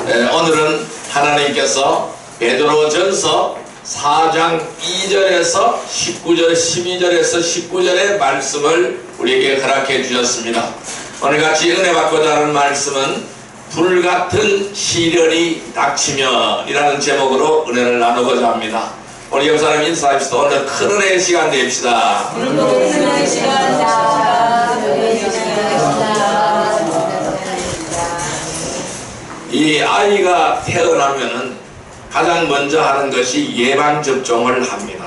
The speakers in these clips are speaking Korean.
오늘은 하나님께서 베드로전서 4장 2절에서 19절, 12절에서 19절의 말씀을 우리에게 허락해 주셨습니다. 오늘같이 은혜 받고자 하는 말씀은 불같은 시련이 닥치면 이라는 제목으로 은혜를 나누고자 합니다. 우리 옆 사람 인사합시다. 오늘 큰 은혜의 시간 됩시다. 이 아이가 태어나면은 가장 먼저 하는 것이 예방접종을 합니다.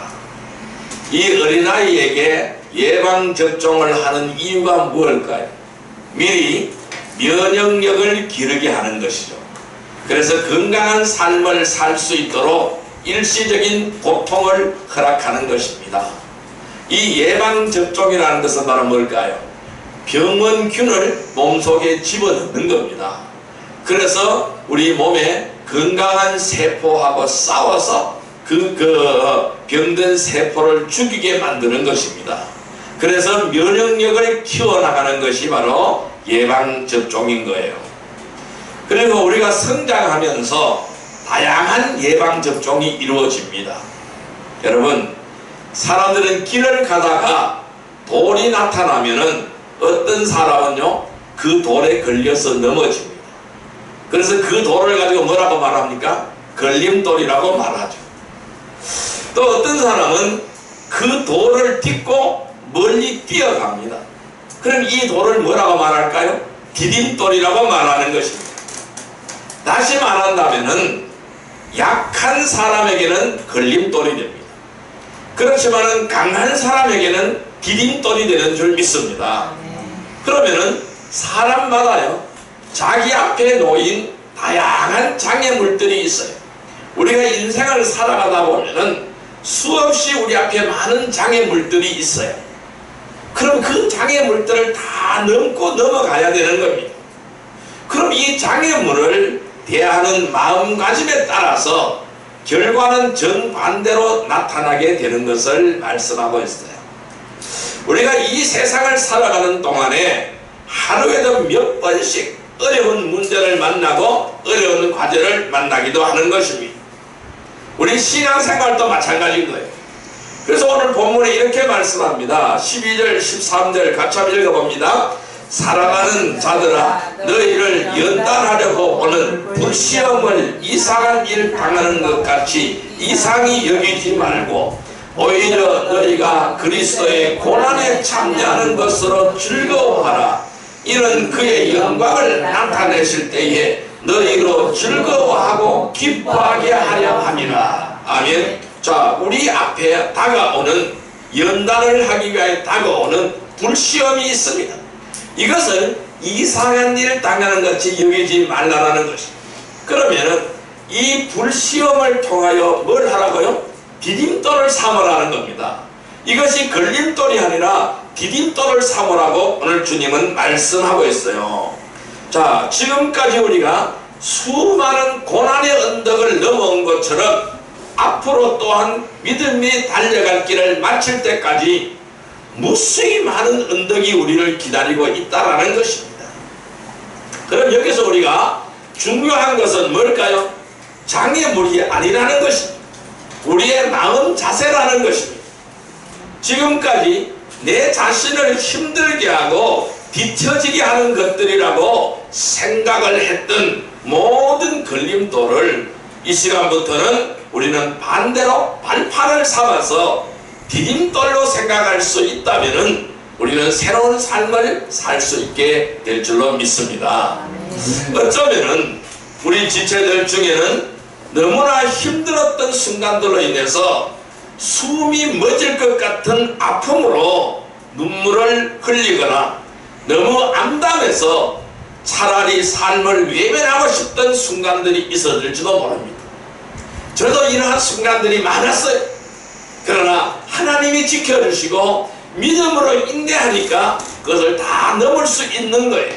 이 어린아이에게 예방접종을 하는 이유가 무엇일까요? 미리 면역력을 기르게 하는 것이죠. 그래서 건강한 삶을 살 수 있도록 일시적인 고통을 허락하는 것입니다. 이 예방접종이라는 것은 바로 뭘까요? 병원균을 몸속에 집어넣는 겁니다. 그래서 우리 몸에 건강한 세포하고 싸워서 그 병든 세포를 죽이게 만드는 것입니다. 그래서 면역력을 키워나가는 것이 바로 예방접종인 거예요. 그리고 우리가 성장하면서 다양한 예방접종이 이루어집니다. 여러분, 사람들은 길을 가다가 돌이 나타나면은 어떤 사람은요, 그 돌에 걸려서 넘어집니다. 그래서 그 돌을 가지고 뭐라고 말합니까? 걸림돌이라고 말하죠. 또 어떤 사람은 그 돌을 딛고 멀리 뛰어갑니다. 그럼 이 돌을 뭐라고 말할까요? 디딤돌이라고 말하는 것입니다. 다시 말한다면은 약한 사람에게는 걸림돌이 됩니다. 그렇지만은 강한 사람에게는 디딤돌이 되는 줄 믿습니다. 그러면은 사람마다요, 자기 앞에 놓인 다양한 장애물들이 있어요. 우리가 인생을 살아가다 보면은 수없이 우리 앞에 많은 장애물들이 있어요. 그럼 그 장애물들을 다 넘고 넘어가야 되는 겁니다. 그럼 이 장애물을 대하는 마음가짐에 따라서 결과는 정반대로 나타나게 되는 것을 말씀하고 있어요. 우리가 이 세상을 살아가는 동안에 하루에도 몇 번씩 어려운 문제를 만나고 어려운 과제를 만나기도 하는 것입니다. 우리 신앙생활도 마찬가지인 거예요. 그래서 오늘 본문에 이렇게 말씀합니다. 12절 13절 같이 한번 읽어봅니다. 사랑하는 자들아, 너희를 연단하려고 오는 불시험을 이상한 일 당하는 것 같이 이상히 여기지 말고 오히려 너희가 그리스도의 고난에 참여하는 것으로 즐거워하라. 이는 그의 영광을 나타내실 때에 너희로 즐거워하고 기뻐하게 하려 함이라. 아멘. 자, 우리 앞에 다가오는, 연단을 하기 위해 다가오는 불시험이 있습니다. 이것을 이상한 일을 당하는 것이 여기지 말라라는 것입니다. 그러면은 이 불시험을 통하여 뭘 하라고요? 디딤돌을 삼으라는 겁니다. 이것이 걸림돌이 아니라 디딤돌을 삼으라고 오늘 주님은 말씀하고 있어요. 자, 지금까지 우리가 수많은 고난의 언덕을 넘어온 것처럼 앞으로 또한 믿음이 달려갈 길을 마칠 때까지 무수히 많은 언덕이 우리를 기다리고 있다라는 것입니다. 그럼 여기서 우리가 중요한 것은 뭘까요? 장애물이 아니라는 것입니다. 우리의 마음 자세라는 것입니다. 지금까지 내 자신을 힘들게 하고 뒤처지게 하는 것들이라고 생각을 했던 모든 걸림돌을 이 시간부터는 우리는 반대로 발판을 삼아서 디딤돌로 생각할 수 있다면은 우리는 새로운 삶을 살 수 있게 될 줄로 믿습니다. 어쩌면은 우리 지체들 중에는 너무나 힘들었던 순간들로 인해서 숨이 멎을 것 같은 아픔으로 눈물을 흘리거나 너무 암담해서 차라리 삶을 외면하고 싶던 순간들이 있었을지도 모릅니다. 저도 이러한 순간들이 많았어요. 그러나 하나님이 지켜주시고 믿음으로 인내하니까 그것을 다 넘을 수 있는 거예요.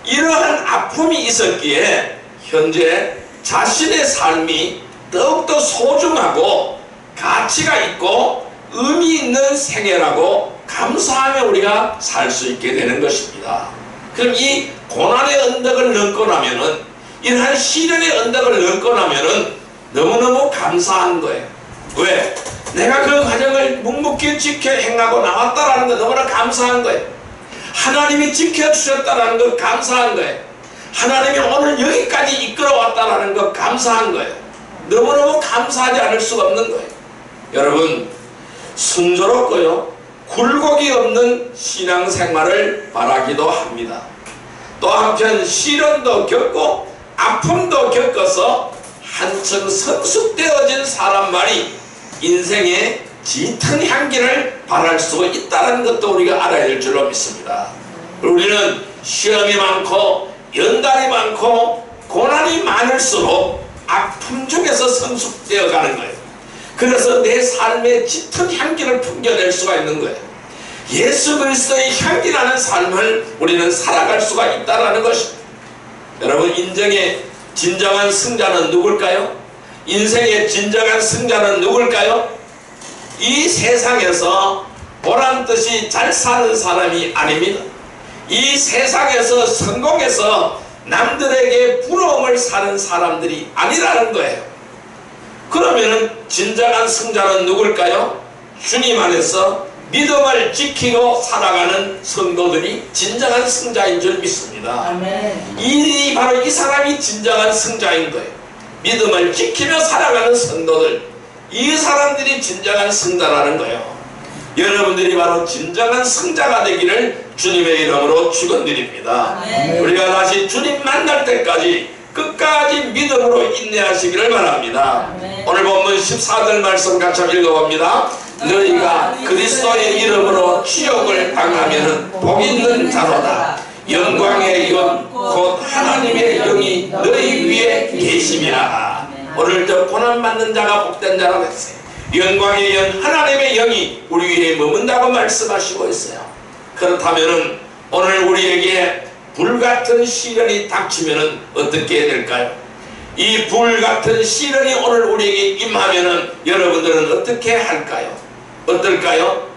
이러한 아픔이 있었기에 현재 자신의 삶이 더욱더 소중하고 가치가 있고 의미 있는 생애라고 감사하며 우리가 살 수 있게 되는 것입니다. 그럼 이 고난의 언덕을 넘고 나면은 이러한 시련의 언덕을 넘고 나면은 너무너무 감사한 거예요. 왜? 내가 그 과정을 묵묵히 지켜 행하고 나왔다라는 거 너무나 감사한 거예요. 하나님이 지켜주셨다라는 거 감사한 거예요. 하나님이 오늘 여기까지 이끌어왔다라는 거 감사한 거예요. 너무너무 감사하지 않을 수가 없는 거예요. 여러분, 순조롭고요 굴곡이 없는 신앙생활을 바라기도 합니다. 또 한편 시련도 겪고 아픔도 겪어서 한층 성숙되어진 사람만이 인생의 짙은 향기를 발할 수 있다는 것도 우리가 알아야 될 줄로 믿습니다. 우리는 시험이 많고 연단이 많고 고난이 많을수록 아픔 중에서 성숙되어 가는 거예요. 그래서 내 삶의 짙은 향기를 풍겨낼 수가 있는 거예요. 예수 그리스도의 향기나는 삶을 우리는 살아갈 수가 있다는 것입니다. 여러분, 인생의 진정한 승자는 누굴까요? 인생의 진정한 승자는 누굴까요? 이 세상에서 보란듯이 잘 사는 사람이 아닙니다. 이 세상에서 성공해서 남들에게 부러움을 사는 사람들이 아니라는 거예요. 그러면은 진정한 승자는 누굴까요? 주님 안에서 믿음을 지키고 살아가는 성도들이 진정한 승자인 줄 믿습니다. 아멘. 바로 이 사람이 진정한 승자인 거예요. 믿음을 지키며 살아가는 성도들, 이 사람들이 진정한 승자라는 거예요. 여러분들이 바로 진정한 승자가 되기를 주님의 이름으로 축원드립니다. 우리가 다시 주님 만날 때까지 끝까지 믿음으로 인내하시기를 바랍니다. 오늘 본문 14절 말씀 같이 한번 읽어봅니다. 너희가 그리스도의 이름으로 치욕을 당하면 복 있는 자로다. 영광의 영 곧 하나님의 영이 너희 위에 계심이라. 오늘 저 고난받는 자가 복된 자라고 했어요. 영광의 영 하나님의 영이 우리 위에 머문다고 말씀하시고 있어요. 그렇다면 오늘 우리에게 불같은 시련이 닥치면 어떻게 될까요? 이 불같은 시련이 오늘 우리에게 임하면 여러분들은 어떻게 할까요? 어떨까요?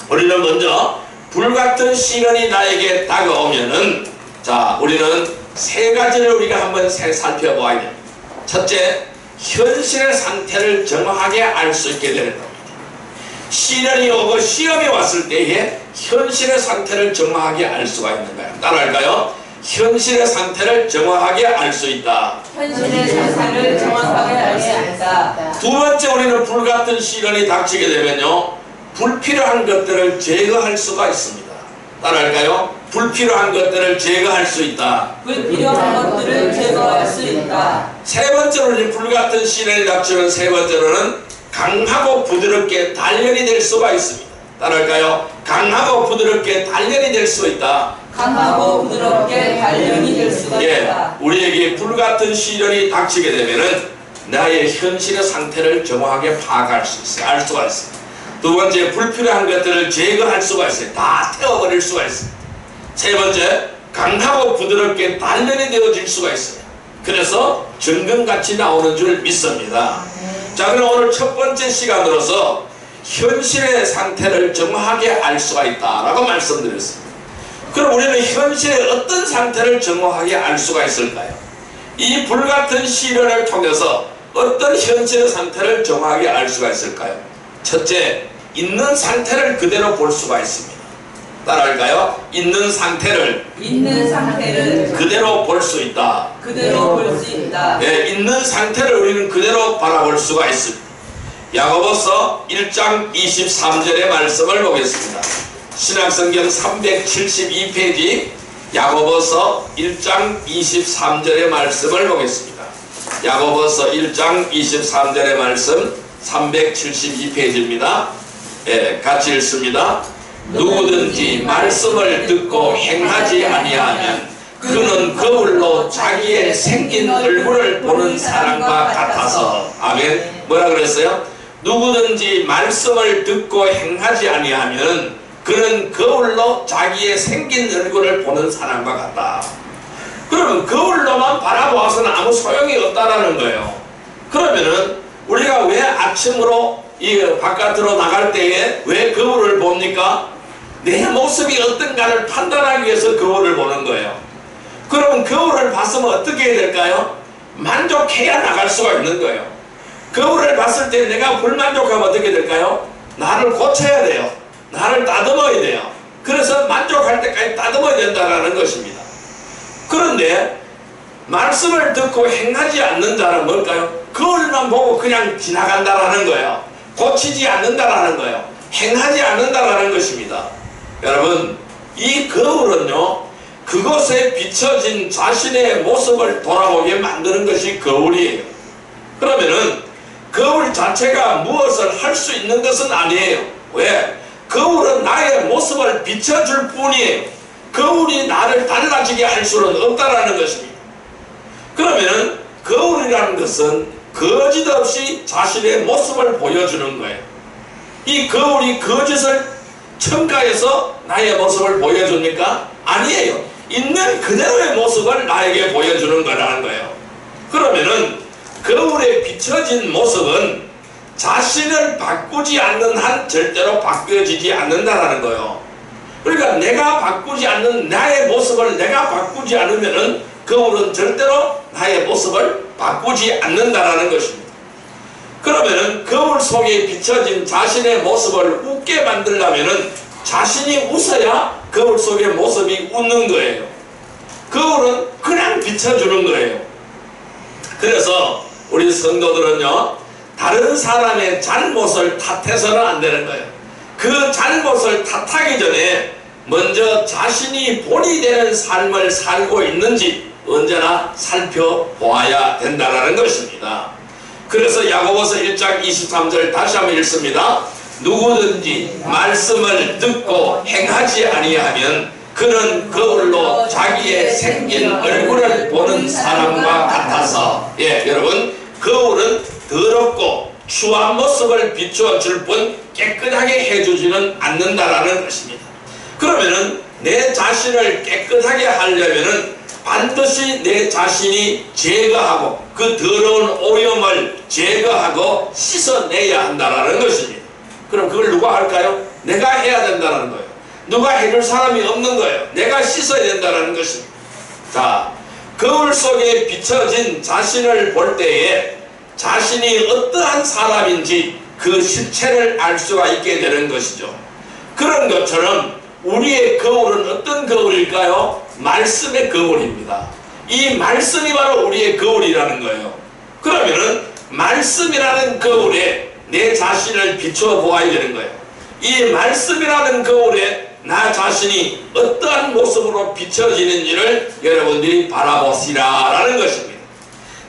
우리는 먼저 불같은 시련이 나에게 다가오면은, 자, 우리는 세 가지를 우리가 한번 살펴보아야 됩니다. 첫째, 현실의 상태를 정확하게 알 수 있게 되는 겁니다. 시련이 오고 시험이 왔을 때에 현실의 상태를 정확하게 알 수가 있는 거예요. 따라할까요? 현실의 상태를 정확하게 알 수 있다. 현실의 상태를 정확하게 알 수 있다. 두 번째, 우리는 불같은 시련이 닥치게 되면요, 불필요한 것들을 제거할 수가 있습니다. 따라할까요? 불필요한 것들을 제거할 수 있다. 불필요한 것들을 제거할 수 있다. 세 번째로는 불같은 시련이 닥치는 세 번째로는 강하고 부드럽게 단련이 될 수가 있습니다. 따라할까요? 강하고 부드럽게 단련이 될 수 있다. 강하고 부드럽게 단련이 될 수가 있다. 우리에게 불같은 시련이 닥치게 되면은 나의 현실의 상태를 정확하게 파악할 수 있어요. 알 수가 있어요. 두 번째, 불필요한 것들을 제거할 수가 있어요. 다 태워버릴 수가 있어요. 세 번째, 강하고 부드럽게 단련이 되어질 수가 있어요. 그래서 정금같이 나오는 줄 믿습니다. 자, 그럼 오늘 첫 번째 시간으로서 현실의 상태를 정확하게 알 수가 있다라고 말씀드렸습니다. 그럼 우리는 현실의 어떤 상태를 정확하게 알 수가 있을까요? 이 불같은 시련을 통해서 어떤 현실의 상태를 정확하게 알 수가 있을까요? 첫째, 있는 상태를 그대로 볼 수가 있습니다. 따라할까요? 있는 상태를 그대로 볼 수 있다. 그대로 볼 수 있다. 예, 있는 상태를 우리는 그대로 바라볼 수가 있습니다. 야고보서 1장 23절의 말씀을 보겠습니다. 신약성경 372페이지 야고보서 1장 23절의 말씀을 보겠습니다. 야고보서 1장 23절의 말씀 372페이지입니다. 예, 같이 읽습니다. 누구든지 말씀을 듣고 행하지 아니하면 그는 거울로 자기의 생긴 얼굴을 보는 사람과 같아서. 아멘. 뭐라 그랬어요? 누구든지 말씀을 듣고 행하지 아니하면 그는 거울로 자기의 생긴 얼굴을 보는 사람과 같다. 그러면 거울로만 바라보아서는 아무 소용이 없다라는 거예요. 그러면은 우리가 왜 아침으로 이 바깥으로 나갈 때에 왜 거울을 봅니까? 내 모습이 어떤가를 판단하기 위해서 거울을 보는 거예요. 그러면 거울을 봤으면 어떻게 해야 될까요? 만족해야 나갈 수가 있는 거예요. 거울을 봤을 때 내가 불만족하면 어떻게 될까요? 나를 고쳐야 돼요. 나를 다듬어야 돼요. 그래서 만족할 때까지 다듬어야 된다는 것입니다. 그런데 말씀을 듣고 행하지 않는 자는 뭘까요? 거울만 보고 그냥 지나간다라는 거예요. 고치지 않는다라는 거예요. 행하지 않는다라는 것입니다. 여러분, 이 거울은요, 그것에 비춰진 자신의 모습을 돌아보게 만드는 것이 거울이에요. 그러면은 거울 자체가 무엇을 할 수 있는 것은 아니에요. 왜? 거울은 나의 모습을 비춰줄 뿐이에요. 거울이 나를 달라지게 할 수는 없다라는 것입니다. 그러면은 거울이라는 것은 거짓없이 자신의 모습을 보여주는 거예요. 이 거울이 거짓을 첨가해서 나의 모습을 보여줍니까? 아니에요. 있는 그대로의 모습을 나에게 보여주는 거라는 거예요. 그러면은 거울에 비춰진 모습은 자신을 바꾸지 않는 한 절대로 바뀌어지지 않는다라는 거예요. 그러니까 내가 바꾸지 않는 나의 모습을 내가 바꾸지 않으면은 거울은 절대로 나의 모습을 바꾸지 않는다라는 것입니다. 그러면은 거울 속에 비춰진 자신의 모습을 웃게 만들려면은 자신이 웃어야 거울 속의 모습이 웃는 거예요. 거울은 그냥 비춰주는 거예요. 그래서 우리 성도들은요, 다른 사람의 잘못을 탓해서는 안 되는 거예요. 그 잘못을 탓하기 전에 먼저 자신이 본이 되는 삶을 살고 있는지 언제나 살펴보아야 된다는 것입니다. 그래서 야고보서 1장 23절 다시 한번 읽습니다. 누구든지 말씀을 듣고 행하지 아니하면 그는 거울로 자기의 생긴 얼굴을 보는 사람과 같아서, 여러분, 거울은 더럽고 추한 모습을 비추어줄 뿐 깨끗하게 해주지는 않는다라는 것입니다. 그러면은 내 자신을 깨끗하게 하려면은 반드시 내 자신이 제거하고 그 더러운 오염을 제거하고 씻어내야 한다라는 것입니다. 그럼 그걸 누가 할까요? 내가 해야 된다는 거예요. 누가 해줄 사람이 없는 거예요. 내가 씻어야 된다는 것입니다. 자, 거울 속에 비춰진 자신을 볼 때에 자신이 어떠한 사람인지 그 실체를 알 수가 있게 되는 것이죠. 그런 것처럼 우리의 거울은 어떤 거울일까요? 말씀의 거울입니다. 이 말씀이 바로 우리의 거울이라는 거예요. 그러면은 말씀이라는 거울에 내 자신을 비춰보아야 되는 거예요. 이 말씀이라는 거울에 나 자신이 어떠한 모습으로 비춰지는지를 여러분들이 바라보시라라는 것입니다.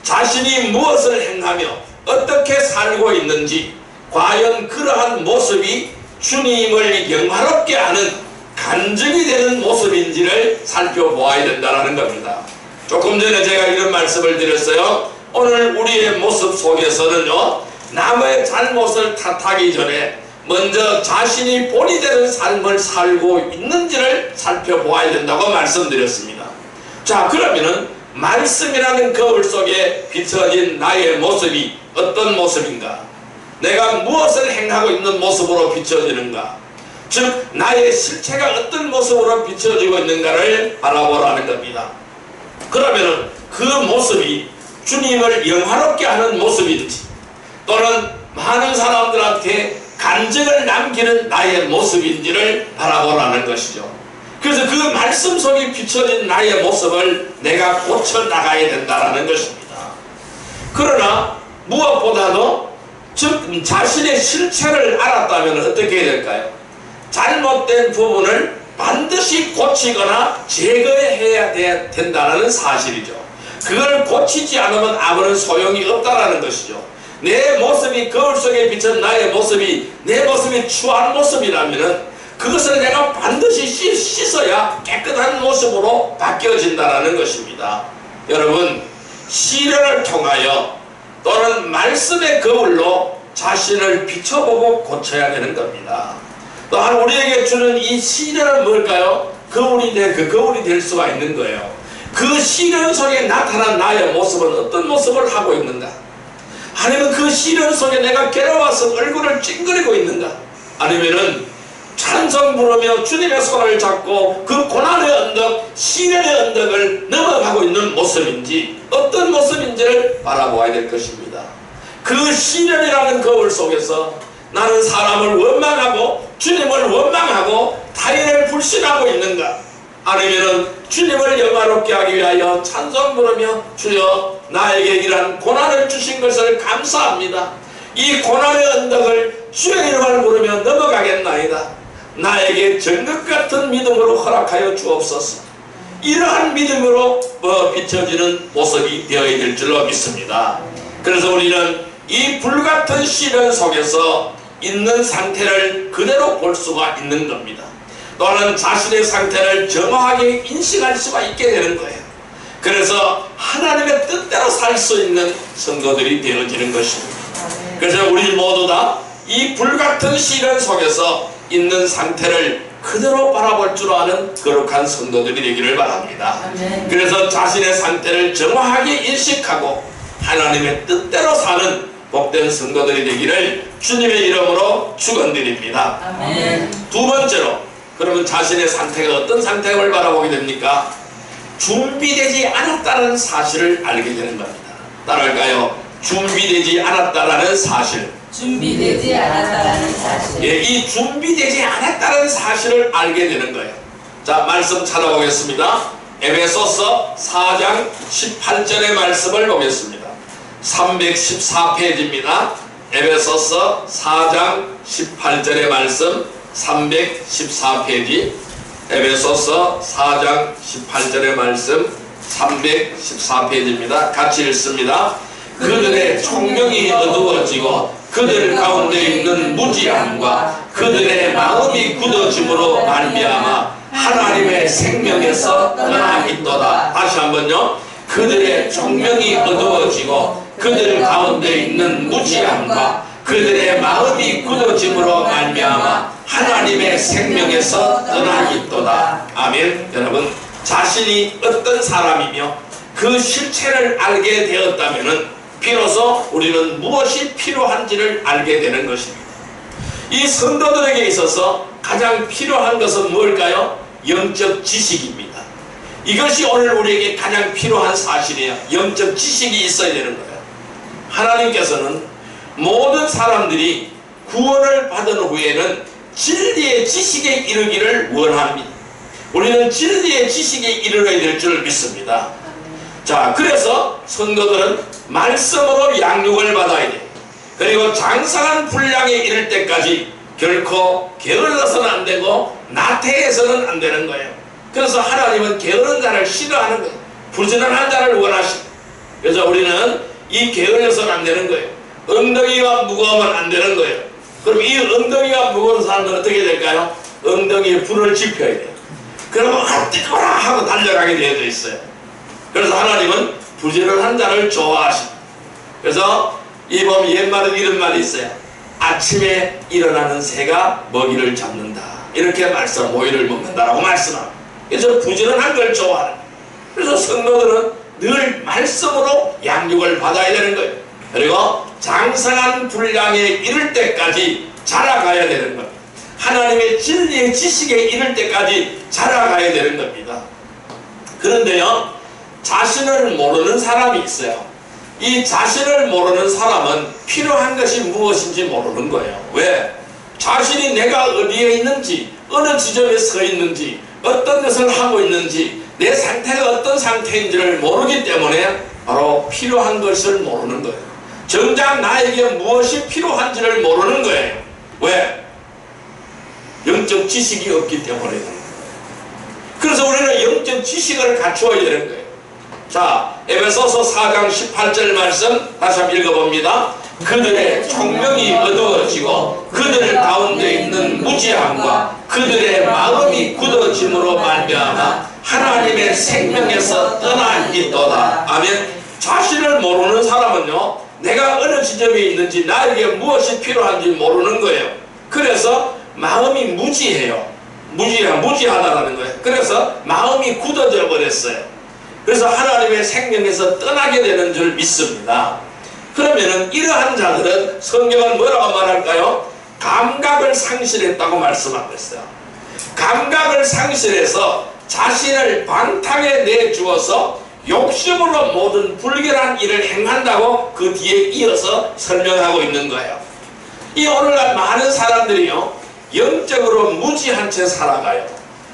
자신이 무엇을 행하며 어떻게 살고 있는지, 과연 그러한 모습이 주님을 영화롭게 하는 간증이 되는 모습인지를 살펴보아야 된다는 겁니다. 조금 전에 제가 이런 말씀을 드렸어요. 오늘 우리의 모습 속에서는요, 남의 잘못을 탓하기 전에 먼저 자신이 본이 되는 삶을 살고 있는지를 살펴보아야 된다고 말씀드렸습니다. 자, 그러면은 말씀이라는 거울 속에 비춰진 나의 모습이 어떤 모습인가? 내가 무엇을 행하고 있는 모습으로 비춰지는가? 즉 나의 실체가 어떤 모습으로 비춰지고 있는가를 바라보라는 겁니다. 그러면은 그 모습이 주님을 영화롭게 하는 모습인지, 또는 많은 사람들한테 간증을 남기는 나의 모습인지를 바라보라는 것이죠. 그래서 그 말씀 속에 비춰진 나의 모습을 내가 고쳐나가야 된다는 것입니다. 그러나 무엇보다도 즉 자신의 실체를 알았다면 어떻게 해야 될까요? 잘못된 부분을 반드시 고치거나 제거해야 된다는 사실이죠. 그걸 고치지 않으면 아무런 소용이 없다라는 것이죠. 내 모습이 거울 속에 비친 나의 모습이 내 모습이 추한 모습이라면 그것을 내가 반드시 씻어야 깨끗한 모습으로 바뀌어진다는 것입니다. 여러분, 시련을 통하여 또는 말씀의 거울로 자신을 비춰보고 고쳐야 되는 겁니다. 또한 우리에게 주는 이 시련은 뭘까요? 거울이 될 수가 있는 거예요. 그 시련 속에 나타난 나의 모습은 어떤 모습을 하고 있는가? 아니면 그 시련 속에 내가 괴로워서 얼굴을 찡그리고 있는가? 아니면은 찬송 부르며 주님의 손을 잡고 그 고난의 언덕, 시련의 언덕을 넘어가고 있는 모습인지 어떤 모습인지를 바라보아야 될 것입니다. 그 시련이라는 거울 속에서 나는 사람을 원망하고 주님을 원망하고 타인을 불신하고 있는가? 아니면은 주님을 영화롭게 하기 위하여 찬송 부르며 주여 나에게 이러한 고난을 주신 것을 감사합니다. 이 고난의 언덕을 주의 이름을 부르며 넘어가겠나이다. 나에게 정극 같은 믿음으로 허락하여 주옵소서. 이러한 믿음으로 비춰지는 모습이 되어야 될 줄로 믿습니다. 그래서 우리는 이 불같은 시련 속에서 있는 상태를 그대로 볼 수가 있는 겁니다. 또한 자신의 상태를 정확하게 인식할 수가 있게 되는 거예요. 그래서 하나님의 뜻대로 살 수 있는 성도들이 되어지는 것입니다. 그래서 우리 모두 다 이 불같은 시련 속에서 있는 상태를 그대로 바라볼 줄 아는 거룩한 성도들이 되기를 바랍니다. 그래서 자신의 상태를 정확하게 인식하고 하나님의 뜻대로 사는 복된 성도들이 되기를 주님의 이름으로 축원드립니다. 두 번째로, 그러면 자신의 상태가 어떤 상태를 바라보게 됩니까? 준비되지 않았다는 사실을 알게 되는 겁니다. 따라할까요? 준비되지 않았다라는 사실. 준비되지 않았다는 사실. 예, 이 준비되지 않았다는 사실을 알게 되는 거예요. 자, 말씀 찾아보겠습니다. 에베소서 4장 18절의 말씀을 보겠습니다. 314페이지입니다. 에베소서 4장 18절의 말씀 314페이지. 에베소서 4장 18절의 말씀 314페이지입니다. 같이 읽습니다. 그들의 총명이 어두워지고 그들 가운데 있는 무지함과 그들의 마음이 굳어짐으로 말미암아 하나님의 생명에서 떠나 있도다. 다시 한번요. 그들의 총명이 어두워지고 그들 가운데 있는 무지함과 그들의 마음이 굳어짐으로 말미암아 하나님의 생명에서 떠나 있도다. 아멘. 여러분, 자신이 어떤 사람이며 그 실체를 알게 되었다면은 비로소 우리는 무엇이 필요한지를 알게 되는 것입니다. 이 성도들에게 있어서 가장 필요한 것은 뭘까요? 영적 지식입니다. 이것이 오늘 우리에게 가장 필요한 사실이에요. 영적 지식이 있어야 되는 거예요. 하나님께서는 모든 사람들이 구원을 받은 후에는 진리의 지식에 이르기를 원합니다. 우리는 진리의 지식에 이르러야 될 줄 믿습니다. 자, 그래서 성도들은 말씀으로 양육을 받아야 돼. 그리고 장성한 분량에 이를 때까지 결코 게을러서는 안 되고 나태해서는 안 되는 거예요. 그래서 하나님은 게으른 자를 싫어하는 거예요. 부지런한 자를 원하시고. 그래서 우리는 이 게을러서는 안 되는 거예요. 엉덩이가 무거우면 안 되는 거예요. 그럼 이 엉덩이가 무거운 사람은 어떻게 될까요? 엉덩이에 불을 지펴야 돼요. 그러면 뜨거라 하고 달려가게 되어 있어요. 그래서 하나님은 부지런한 자를 좋아하십니다. 그래서 이 보면 옛말에 이런 말이 있어요. 아침에 일어나는 새가 먹이를 잡는다. 이렇게 말씀, 모이를 먹는다라고 말씀합니다. 그래서 부지런한 걸 좋아하는 거예요. 그래서 성도들은 늘 말씀으로 양육을 받아야 되는 거예요. 그리고 장성한 분량에 이를 때까지 자라가야 되는 겁니다. 하나님의 진리의 지식에 이를 때까지 자라가야 되는 겁니다. 그런데요, 자신을 모르는 사람이 있어요. 이 자신을 모르는 사람은 필요한 것이 무엇인지 모르는 거예요. 왜? 자신이 내가 어디에 있는지, 어느 지점에 서 있는지, 어떤 것을 하고 있는지, 내 상태가 어떤 상태인지를 모르기 때문에 바로 필요한 것을 모르는 거예요. 정작 나에게 무엇이 필요한지를 모르는 거예요. 왜? 영적 지식이 없기 때문에. 그래서 우리는 영적 지식을 갖추어야 되는 거예요. 자, 에베소서 4장 18절 말씀 다시 한번 읽어봅니다. 그들의 총명이 어두워지고 그들 가운데 있는 무지함과 그들의 마음이 굳어짐으로 말미암아 하나님의 생명에서 떠나 있도다. 아멘. 자신을 모르는 사람은요, 내가 어느 지점에 있는지 나에게 무엇이 필요한지 모르는 거예요. 그래서 마음이 무지해요. 무지하다라는 거예요. 그래서 마음이 굳어져 버렸어요. 그래서 하나님의 생명에서 떠나게 되는 줄 믿습니다. 그러면은 이러한 자들은 성경은 뭐라고 말할까요? 감각을 상실했다고 말씀하고 있어요. 감각을 상실해서 자신을 방탕에 내주어서 욕심으로 모든 불결한 일을 행한다고 그 뒤에 이어서 설명하고 있는 거예요. 이 오늘날 많은 사람들이요, 영적으로 무지한 채 살아가요.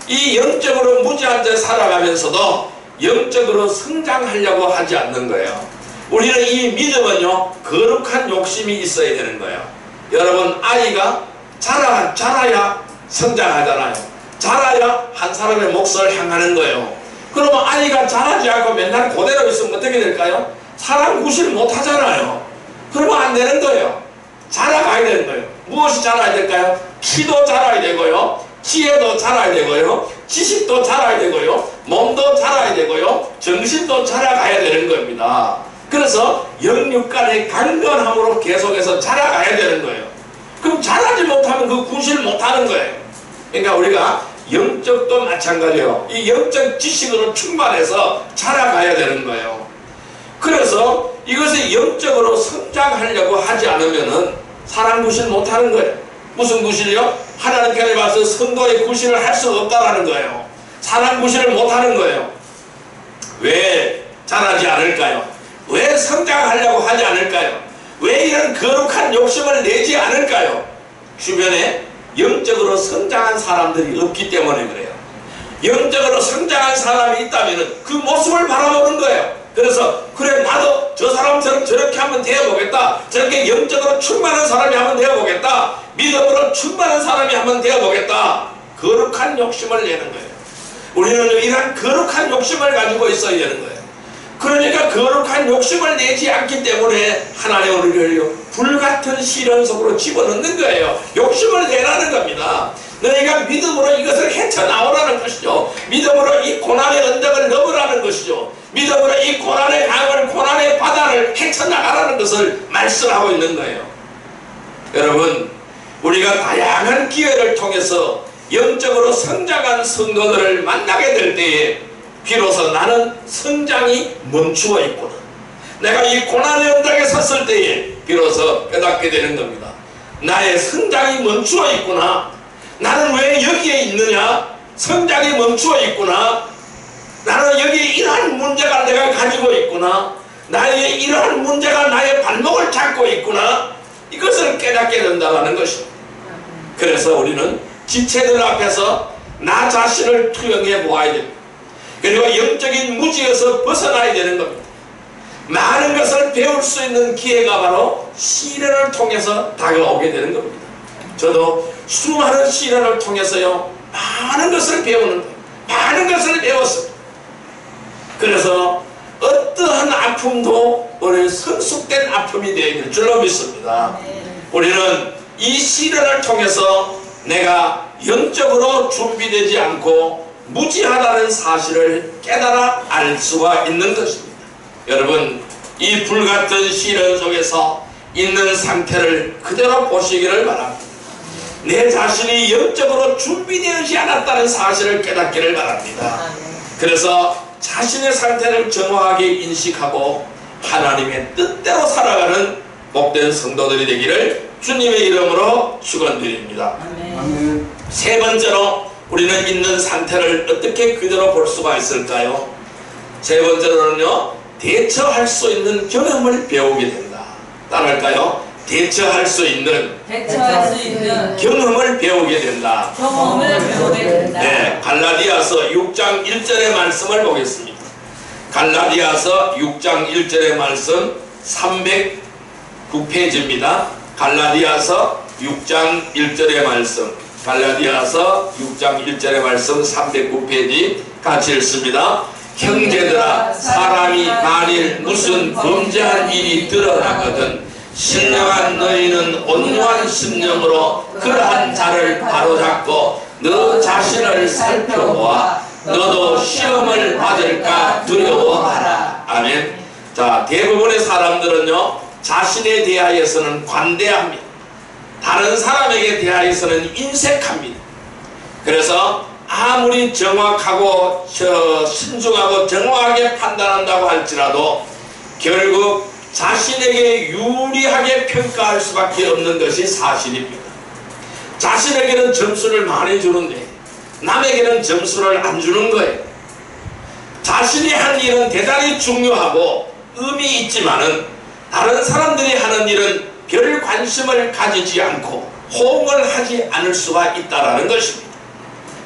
이 영적으로 무지한 채 살아가면서도 영적으로 성장하려고 하지 않는 거예요. 우리는 이 믿음은요, 거룩한 욕심이 있어야 되는 거예요. 여러분, 아이가 자라야 성장하잖아요. 자라야 한 사람의 몫을 향하는 거예요. 그러면 아이가 자라지 않고 맨날 그대로 있으면 어떻게 될까요? 사람 구실 못 하잖아요. 그러면 안 되는 거예요. 자라가야 되는 거예요. 무엇이 자라야 될까요? 키도 자라야 되고요, 지혜도 자라야 되고요, 지식도 자라야 되고요, 몸도 자라야 되고요, 정신도 자라가야 되는 겁니다. 그래서 영육간의 강건함으로 계속해서 자라가야 되는 거예요. 그럼 자라지 못하면 그 구실 못하는 거예요. 그러니까 우리가 영적도 마찬가지예요. 이 영적 지식으로 충만해서 자라가야 되는 거예요. 그래서 이것이 영적으로 성장하려고 하지 않으면은 사람 구실 못하는 거예요. 무슨 구실이요? 하나님께 봐서 성도의 구실을 할 수가 없다라는 거예요. 사람 구실을 못하는 거예요. 왜 자라지 않을까요? 왜 성장하려고 하지 않을까요? 왜 이런 거룩한 욕심을 내지 않을까요? 주변에 영적으로 성장한 사람들이 없기 때문에 그래요. 영적으로 성장한 사람이 있다면 그 모습을 바라보는 거예요. 그래서 그래, 나도 저 사람처럼 저렇게 한번 되어보겠다, 저렇게 영적으로 충만한 사람이 한번 되어보겠다, 믿음으로 충만한 사람이 한번 되어보겠다, 거룩한 욕심을 내는 거예요. 우리는 이런 거룩한 욕심을 가지고 있어야 되는 거예요. 그러니까 거룩한 욕심을 내지 않기 때문에 하나님 우리를 불같은 시련 속으로 집어넣는 거예요. 욕심을 내라는 겁니다. 너희가 믿음으로 이것을 헤쳐나오라는 것이죠. 믿음으로 이 고난의 언덕을 넘으라는 것이죠. 믿음으로 이 고난의 강을, 고난의 바다를 헤쳐나가라는 것을 말씀하고 있는 거예요. 여러분, 우리가 다양한 기회를 통해서 영적으로 성장한 성도들을 만나게 될 때에 비로소 나는 성장이 멈추어 있구나, 내가 이 고난의 언덕에 섰을 때에 비로소 깨닫게 되는 겁니다. 나의 성장이 멈추어 있구나, 나는 왜 여기에 있느냐, 성장이 멈추어 있구나, 나는 여기에 이러한 문제가 내가 가지고 있구나, 나의 이러한 문제가 나의 발목을 잡고 있구나, 이것을 깨닫게 된다는 것입니다. 그래서 우리는 지체들 앞에서 나 자신을 투영해 보아야 됩니다. 그리고 영적인 무지에서 벗어나야 되는 겁니다. 많은 것을 배울 수 있는 기회가 바로 시련을 통해서 다가오게 되는 겁니다. 저도 수많은 시련을 통해서요, 많은 것을 배우는 거예요. 많은 것을 배웠습니다. 그래서 어떠한 아픔도 우리 성숙된 아픔이 되어있는 줄로 믿습니다. 우리는 이 시련을 통해서 내가 영적으로 준비되지 않고 무지하다는 사실을 깨달아 알 수가 있는 것입니다. 여러분, 이 불같은 시련 속에서 있는 상태를 그대로 보시기를 바랍니다. 내 자신이 영적으로 준비되지 않았다는 사실을 깨닫기를 바랍니다. 그래서 자신의 상태를 정확하게 인식하고 하나님의 뜻대로 살아가는 복된 성도들이 되기를 주님의 이름으로 축원드립니다. 아멘. 세 번째로 우리는 있는 상태를 어떻게 그대로 볼 수가 있을까요? 세 번째로는요, 대처할 수 있는 경험을 배우게 된다. 따라할까요? 대처할 수 있는 경험을 배우게 된다. 경험을 배우게 된다. 네, 갈라디아서 6장 1절의 말씀을 보겠습니다. 갈라디아서 6장 1절의 말씀 309페이지입니다. 갈라디아서 6장 1절의 말씀, 갈라디아서 6장 1절의 말씀 309페이지 같이 읽습니다. 형제들아, 사람이 만일 무슨 범죄한 일이 드러나거든 신령한 너희는 온유한 심령으로 그러한 자를 바로잡고 너 자신을 살펴보아 너도 시험을 받을까 두려워하라. 아멘. 자, 대부분의 사람들은요, 자신에 대하여서는 관대합니다. 다른 사람에게 대하여서는 인색합니다. 그래서 아무리 정확하고 신중하고 정확하게 판단한다고 할지라도 결국 자신에게 유리하게 평가할 수밖에 없는 것이 사실입니다. 자신에게는 점수를 많이 주는데 남에게는 점수를 안 주는 거예요. 자신이 한 일은 대단히 중요하고 의미 있지만은 다른 사람들이 하는 일은 별 관심을 가지지 않고 호응을 하지 않을 수가 있다라는 것입니다.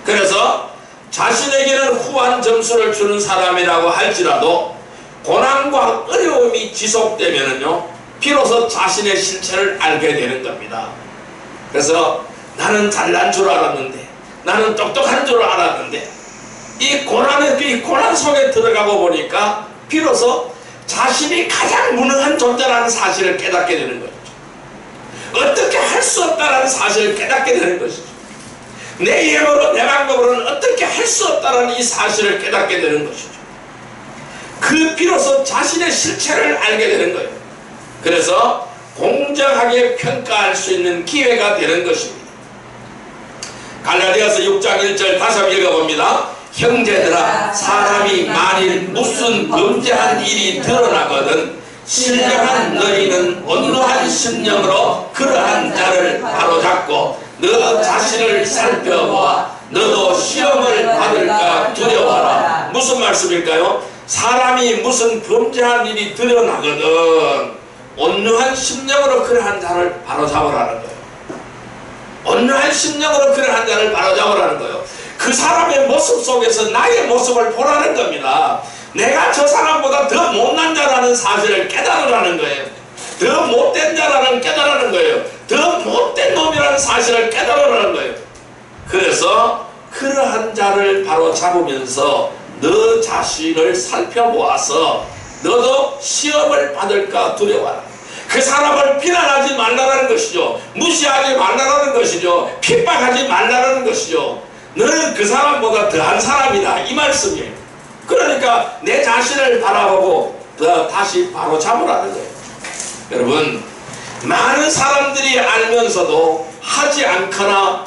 그래서 자신에게는 후한 점수를 주는 사람이라고 할지라도 고난과 어려움이 지속되면은요, 비로소 자신의 실체를 알게 되는 겁니다. 그래서 나는 잘난 줄 알았는데, 나는 똑똑한 줄 알았는데, 이 고난 속에 들어가고 보니까 비로소 자신이 가장 무능한 존재라는 사실을 깨닫게 되는 거죠. 어떻게 할 수 없다는 사실을 깨닫게 되는 것이죠. 내 힘으로 내 방법으로는 어떻게 할 수 없다는 이 사실을 깨닫게 되는 것이죠. 그 비로소 자신의 실체를 알게 되는 거예요. 그래서 공정하게 평가할 수 있는 기회가 되는 것입니다. 갈라디아서 6장 1절 다시 한번 읽어봅니다. 형제들아, 사람이 만일 무슨 범죄한 일이 드러나거든 신령한 너희는 온유한 심령으로 그러한 자를 바로잡고 너 자신을 살펴보아 너도 시험을 받을까 두려워하라. 무슨 말씀일까요? 사람이 무슨 범죄한 일이 드러나거든 온유한 심령으로 그러한 자를 바로잡으라는 거예요. 온유한 심령으로 그러한 자를 바로잡으라는 거예요. 그 사람의 모습 속에서 나의 모습을 보라는 겁니다. 내가 저 사람보다 더 못난 자라는 사실을 깨달으라는 거예요. 더 못된 자라는 깨달으라는 거예요. 더 못된 놈이라는 사실을 깨달으라는 거예요. 그래서 그러한 자를 바로 잡으면서 너 자신을 살펴보아서 너도 시험을 받을까 두려워하라. 그 사람을 비난하지 말라는 것이죠. 무시하지 말라는 것이죠. 핍박하지 말라는 것이죠. 너는 그 사람보다 더한 사람이다, 이 말씀이에요. 그러니까 내 자신을 바라보고 다시 바로 잡으라는 거예요. 여러분, 많은 사람들이 알면서도 하지 않거나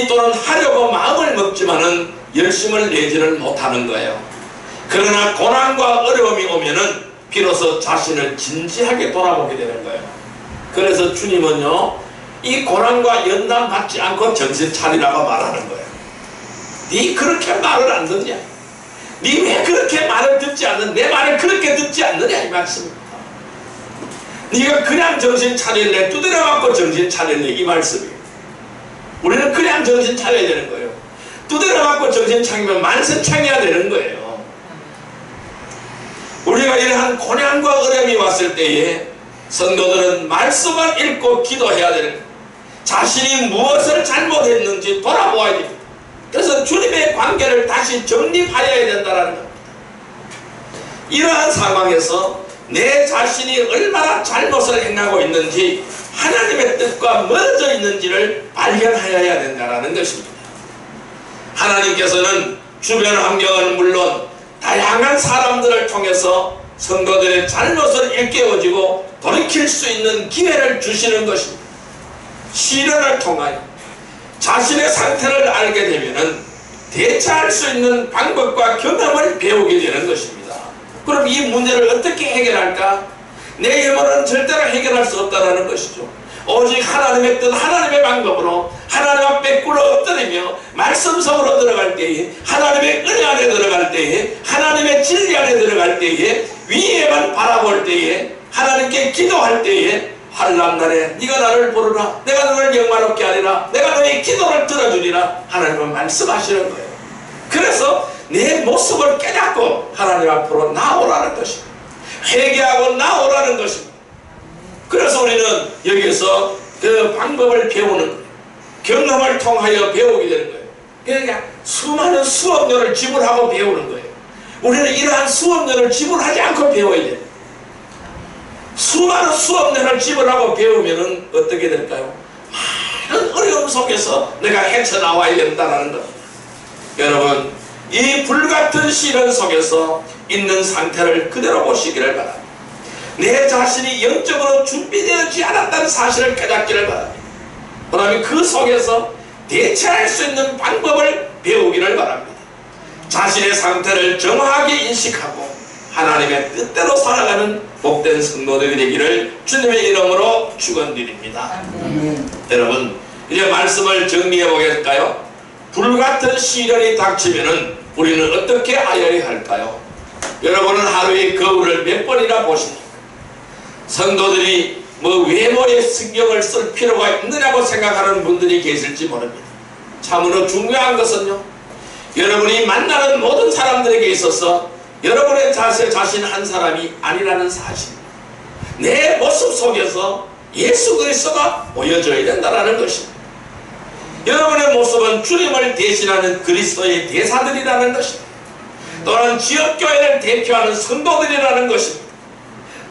또는 하려고 마음을 먹지만은 열심을 내지는 못하는 거예요. 그러나 고난과 어려움이 오면은 비로소 자신을 진지하게 돌아보게 되는 거예요. 그래서 주님은요, 이 고난과 연단 받지 않고 정신 차리라고 말하는 거예요. 네 그렇게 말을 안 듣냐? 네 왜 그렇게 말을 듣지 않는, 내 말을 그렇게 듣지 않느냐, 이 말씀입니다. 네가 그냥 정신 차릴래, 두드려 맞고 정신 차릴래, 이 말씀이에요. 우리는 그냥 정신 차려야 되는 거예요. 두드려 맞고 정신 차리면 만선창해야 되는 거예요. 우리가 이러한 고난과 어려움이 왔을 때에 성도들은 말씀을 읽고 기도해야 되는 거예요. 자신이 무엇을 잘못했는지 돌아보아야 됩니다. 그래서 주님의 관계를 다시 정립하여야 된다는 겁니다. 이러한 상황에서 내 자신이 얼마나 잘못을 행하고 있는지, 하나님의 뜻과 멀어져 있는지를 발견하여야 된다는 것입니다. 하나님께서는 주변 환경은 물론 다양한 사람들을 통해서 성도들의 잘못을 일깨워지고 돌이킬 수 있는 기회를 주시는 것입니다. 시련을 통하여 자신의 상태를 알게 되면 대처할 수 있는 방법과 경험을 배우게 되는 것입니다. 그럼 이 문제를 어떻게 해결할까? 내 힘으로는 절대로 해결할 수 없다는 것이죠. 오직 하나님의 뜻, 하나님의 방법으로 하나님 앞에 꿇어 엎드리며 말씀 속으로 들어갈 때에, 하나님의 은혜 안에 들어갈 때에, 하나님의 진리 안에 들어갈 때에, 위에만 바라볼 때에, 하나님께 기도할 때에, 환난날에 네가 나를 부르라, 내가 너를 영화롭게 하리라, 내가 너의 기도를 들어주리라, 하나님은 말씀하시는 거예요. 그래서 내 모습을 깨닫고 하나님 앞으로 나오라는 것입니다. 회개하고 나오라는 것입니다. 그래서 우리는 여기서 그 방법을 배우는 거예요. 경험을 통하여 배우게 되는 거예요. 그러니까 수많은 수업료를 지불하고 배우는 거예요. 우리는 이러한 수업료를 지불하지 않고 배워야 돼요. 수많은 수업료를 지불하고 배우면은 어떻게 될까요? 많은 어려움 속에서 내가 헤쳐나와야 된다는 겁니다. 여러분, 이 불같은 시련 속에서 있는 상태를 그대로 보시기를 바랍니다. 내 자신이 영적으로 준비되지 않았다는 사실을 깨닫기를 바랍니다. 그 다음에 그 속에서 대처할 수 있는 방법을 배우기를 바랍니다. 자신의 상태를 정확하게 인식하고 하나님의 뜻대로 살아가는 복된 성도들이 되기를 주님의 이름으로 축원드립니다. 여러분, 이제 말씀을 정리해 보겠까요? 불같은 시련이 닥치면은 우리는 어떻게 하여야 할까요? 여러분은 하루에 거울을 몇 번이나 보십니까? 성도들이 뭐 외모에 신경을 쓸 필요가 있느냐고 생각하는 분들이 계실지 모릅니다. 참으로 중요한 것은요, 여러분이 만나는 모든 사람들에게 있어서 여러분의 자신 한 사람이 아니라는 사실입니다. 내 모습 속에서 예수 그리스도가 보여져야 된다는 것입니다. 여러분의 모습은 주님을 대신하는 그리스도의 대사들이라는 것입니다. 또는 지역교회를 대표하는 성도들이라는 것입니다.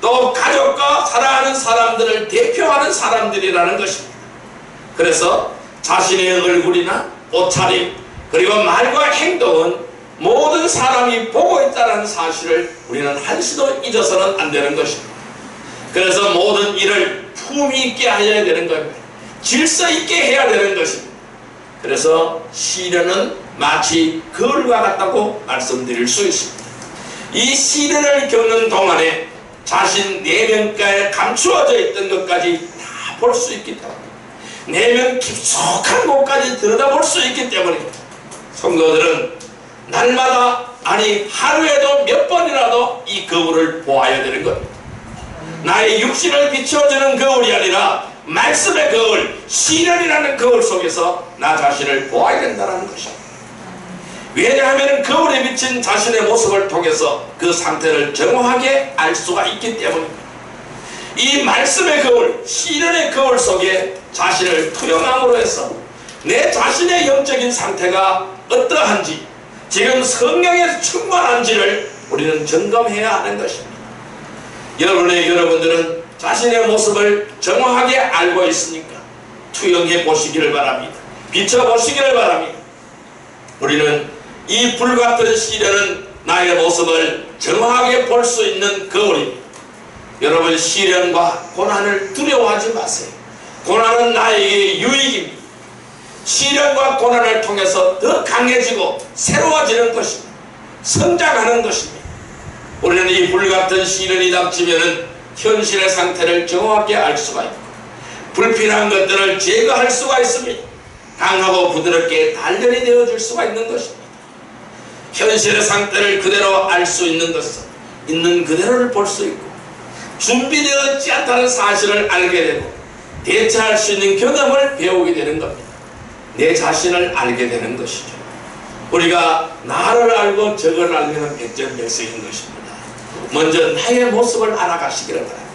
또 가족과 사랑하는 사람들을 대표하는 사람들이라는 것입니다. 그래서 자신의 얼굴이나 옷차림 그리고 말과 행동은 모든 사람이 보고 있다는 사실을 우리는 한시도 잊어서는 안 되는 것입니다. 그래서 모든 일을 품위 있게 해야 되는 겁니다. 질서 있게 해야 되는 것입니다. 그래서 시련은 마치 거울과 같다고 말씀드릴 수 있습니다. 이 시련을 겪는 동안에 자신 내면가에 감추어져 있던 것까지 다 볼 수 있기 때문에, 내면 깊숙한 곳까지 들여다볼 수 있기 때문에 성도들은 날마다, 아니 하루에도 몇 번이라도 이 거울을 보아야 되는 겁니다. 나의 육신을 비춰주는 거울이 아니라 말씀의 거울, 시련이라는 거울 속에서 나 자신을 보아야 된다는 것입니다. 왜냐하면 거울에 비친 자신의 모습을 통해서 그 상태를 정확하게 알 수가 있기 때문입니다. 이 말씀의 거울, 시련의 거울 속에 자신을 투영함으로 해서 내 자신의 영적인 상태가 어떠한지, 지금 성령에 충만한지를 우리는 점검해야 하는 것입니다. 여러분들은 자신의 모습을 정확하게 알고 있으니까 투영해 보시기를 바랍니다. 비춰보시기를 바랍니다. 우리는 이 불같은 시련은 나의 모습을 정확하게 볼 수 있는 거울입니다. 여러분, 시련과 고난을 두려워하지 마세요. 고난은 나에게 유익입니다. 시련과 고난을 통해서 더 강해지고 새로워지는 것입니다. 성장하는 것입니다. 우리는 이 불같은 시련이 닥치면은 현실의 상태를 정확하게 알 수가 있고 불필요한 것들을 제거할 수가 있습니다. 강하고 부드럽게 단련이 되어줄 수가 있는 것입니다. 현실의 상태를 그대로 알 수 있는 것은 있는 그대로를 볼 수 있고 준비되어 있지 않다는 사실을 알게 되고 대처할 수 있는 경험을 배우게 되는 겁니다. 내 자신을 알게 되는 것이죠. 우리가 나를 알고 적을 알면 백전백승인 것입니다. 먼저 나의 모습을 알아가시기를 바랍니다.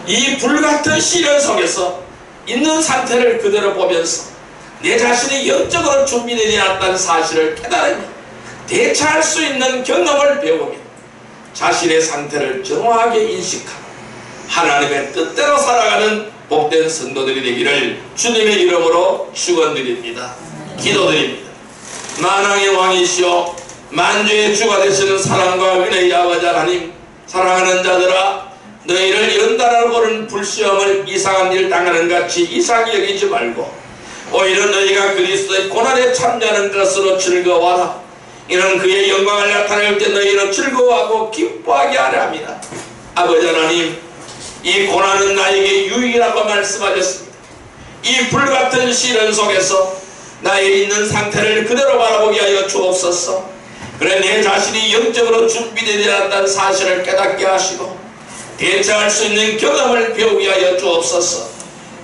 이 불같은 시련 속에서 있는 상태를 그대로 보면서 내 자신이 영적으로 준비되지 않았다는 사실을 깨달으며 대처할 수 있는 경험을 배우며 자신의 상태를 정확하게 인식하고 하나님의 뜻대로 살아가는 복된 성도들이 되기를 주님의 이름으로 축원드립니다. 기도드립니다. 만왕의 왕이시오 만주의 주가 되시는 사랑과 은혜의 아버지 하나님, 사랑하는 자들아, 너희를 연달아 보는 불시험을 이상한 일 당하는 같이 이상히 여기지 말고 오히려 너희가 그리스도의 고난에 참여하는 것으로 즐거워하라. 이는 그의 영광을 나타낼 때 너희는 즐거워하고 기뻐하게 하려 합니다. 아버지 하나님, 이 고난은 나에게 유익이라고 말씀하셨습니다. 이 불같은 시련 속에서 나의 있는 상태를 그대로 바라보게 하여 주옵소서. 그래 내 자신이 영적으로 준비되지 않았다는 사실을 깨닫게 하시고 대처할 수 있는 경험을 배우게 하여 주옵소서.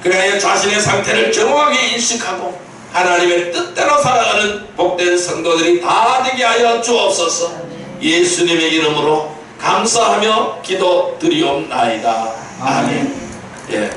그래야 자신의 상태를 정확하게 인식하고 하나님의 뜻대로 살아가는 복된 성도들이 다 되게 하여 주옵소서. 예수님의 이름으로 감사하며 기도드리옵나이다. 아멘. 예.